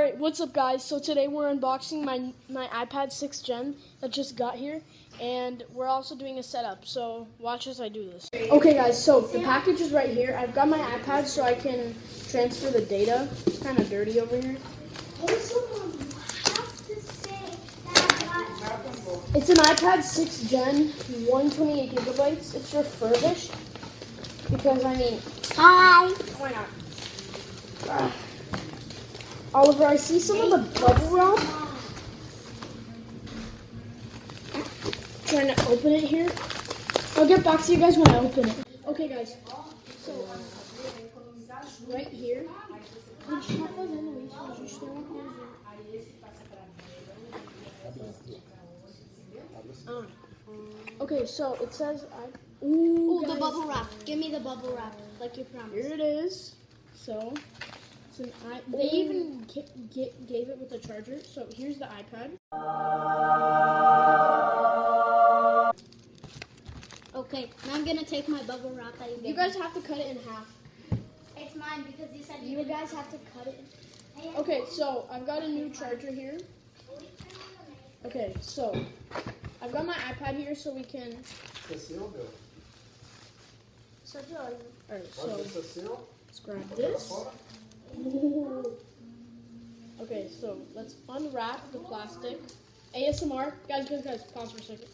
Alright, what's up guys? So today we're unboxing my iPad 6th Gen that just got here, and we're also doing a setup, so watch as I do this. Okay guys, so the package is right here. I've got my iPad so I can transfer the data. It's kind of dirty over here. It's an iPad 6th Gen, 128 gigabytes. It's refurbished because, I mean, Hi. why not? Oliver, I see some of the bubble wrap. Trying to open it here. I'll get back to you guys when I open it. Okay, guys. So, right here. Okay, so it says Ooh, the bubble wrap. Give me the bubble wrap, like you promised. Here it is. So, they even gave it with a charger. So here's the iPad. Okay, now I'm gonna take my bubble wrap that you gave You guys have to cut it in half. It's mine because you said You guys have to cut it. Okay, so I've got a new charger here. Okay, so I've got my iPad here so we can. Alright, so let's grab this. Okay, so let's unwrap the plastic. ASMR. Guys, pause for a second.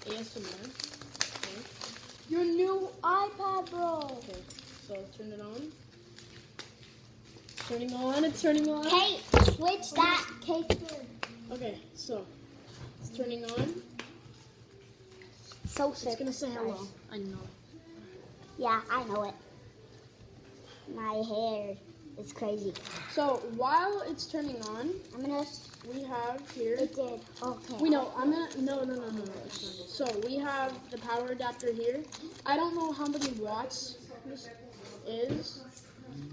ASMR. Okay. your new iPad, bro. Okay, so turn it on. It's turning on. Hey, switch that case. Okay, so it's turning on. So sick. It's gonna say hello. I know. Yeah, I know it. My hair is crazy. So while it's turning on, I'm gonna. we have here. It did. Okay. We know. I'm gonna. No. So we have the power adapter here. I don't know how many watts this is.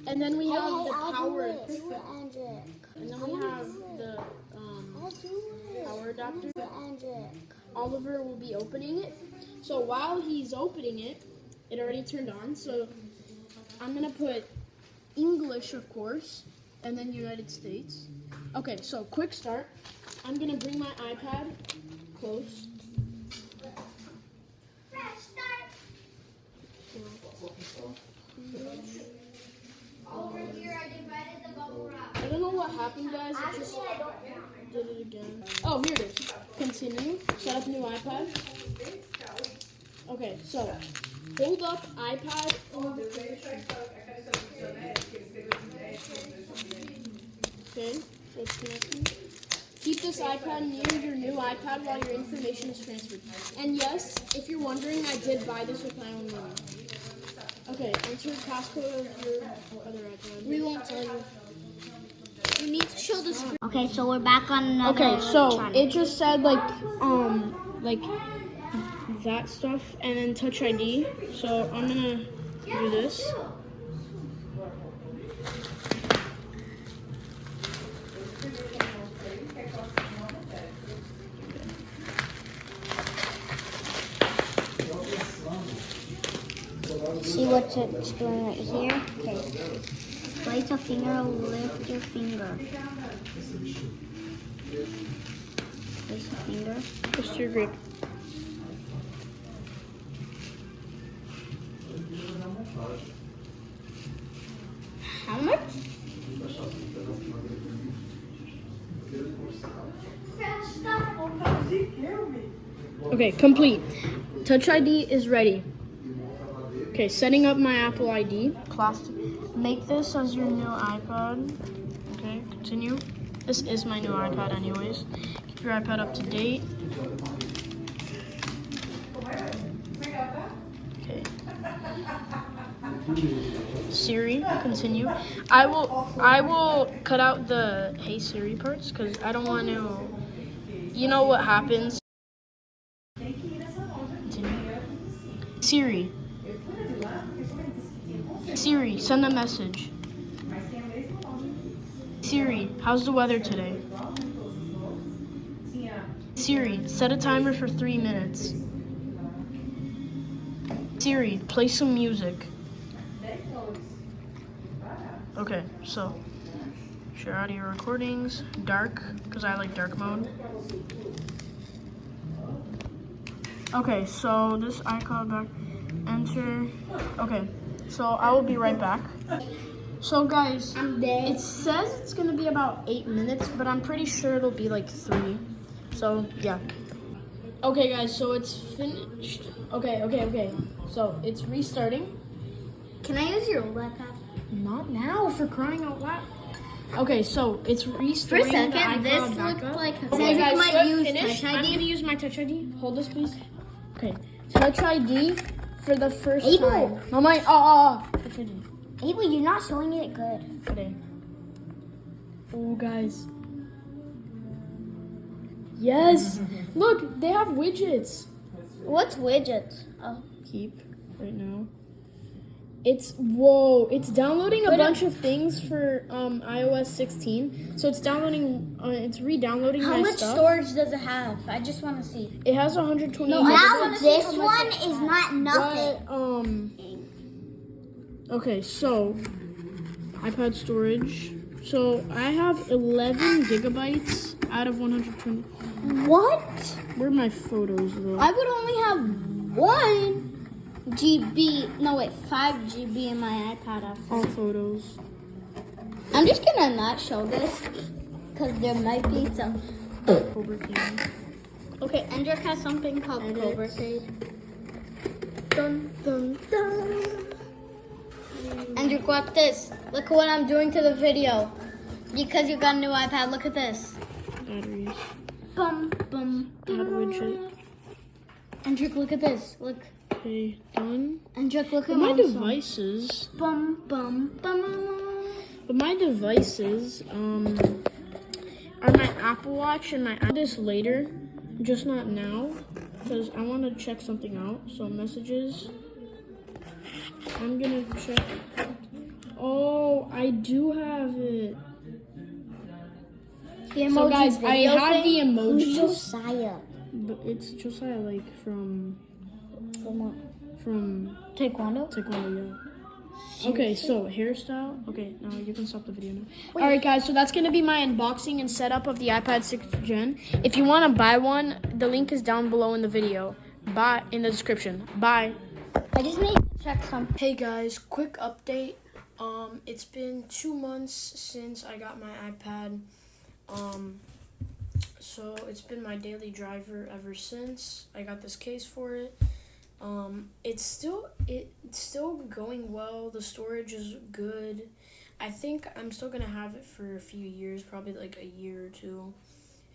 And then we have the power. And then we have the power adapter. Oliver will be opening it. So while he's opening it, it already turned on. So I'm gonna put English, of course, and then United States. Okay, so quick start. I'm gonna bring my iPad close. I don't know what happened, guys. It just did it again. Oh, here it is. Continue. Set up new iPad. Okay, so hold up iPad. Okay, so it's connecting. Keep this iPad near your new iPad while your information is transferred. And yes, if you're wondering, I did buy this with my own money. Okay, enter passcode of your other iPad. We won't tell you. You need to show the screen. Okay, so we're back on another. Okay, so channel. it just said like that stuff, and then Touch ID. So I'm gonna do this. See what it's doing right here? Okay. Place a finger, lift your finger. Place a finger. Just your grip. How much? Okay, complete. Touch ID is ready. Okay, setting up my Apple ID. Make this as your new iPad. Okay, continue. This is my new iPad anyways. Keep your iPad up to date. Okay. Siri, continue. I will cut out the Hey Siri parts because I don't want to. You know what happens. Continue. Siri, send a message. Siri, how's the weather today? Siri, set a timer for 3 minutes. Siri, play some music. Okay, so share audio recordings, dark, because I like dark mode. Okay, so this iCloud back, enter. Okay, so I will be right back. So guys, I'm dead. it says it's gonna be about 8 minutes, but I'm pretty sure it'll be like 3. So yeah. Okay guys, so it's finished. Okay. So it's restarting. Can I use your iPad? Not now, for crying out loud. Okay, so it's For a restoring second, the iCloud this backup. looked like Okay, guys, might so use finished. Touch I'm ID. gonna use my Touch ID. Hold this, please. Okay, Touch ID for the first Abel. time. No, my Touch ID. Abel, you're not showing it good. Okay. Oh, guys. Yes. Look, they have widgets. What's widgets? Oh. Keep right now. It's downloading a bunch of things for iOS 16. So it's downloading, it's re-downloading How my much stuff. storage does it have? I just want to see. It has 128 Now gigabytes. this one is not nothing. But, okay, so iPad storage. So I have 11 gigabytes out of 120. What? Where are my photos though? I would only have 1 GB. No wait, 5 GB in my iPad. All photos. I'm just gonna not show this because there might be some. Cobra King. Okay, Endrik has something called Edit. Cobra King. Dun dun dun. Endrik, watch this. Look what I'm doing to the video. Because you got a new iPad, look at this. Batteries. Bum, bum, Add widget. Endrik, look at this. Look. Okay, done. Endrik, look at But my song. devices. Bum, bum, bum. But my devices are my Apple Watch and my this later, just not now, because I want to check something out. So messages. I'm gonna check. Oh, I do have it. The emoji So guys, I video have the thing? Who's emojis, Josiah? but it's Josiah like from From what? from Taekwondo? Taekwondo, yeah. Okay, so hairstyle. Okay, now you can stop the video now. All right, guys, so that's gonna be my unboxing and setup of the iPad 6th Gen. If you want to buy one, the link is down below in the video. Bye in the description. Bye. I just need to check something. Hey guys, quick update. It's been 2 months since I got my iPad. So it's been my daily driver ever since. I got this case for it. It's still going well. The storage is good. I think I'm still gonna have it for a few years, probably like a year or 2,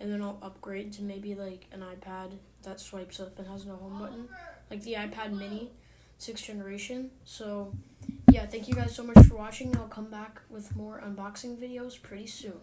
and then I'll upgrade to maybe like an iPad that swipes up and has no home button, like the iPad Mini 6th generation. So yeah, thank you guys so much for watching. I'll come back with more unboxing videos pretty soon.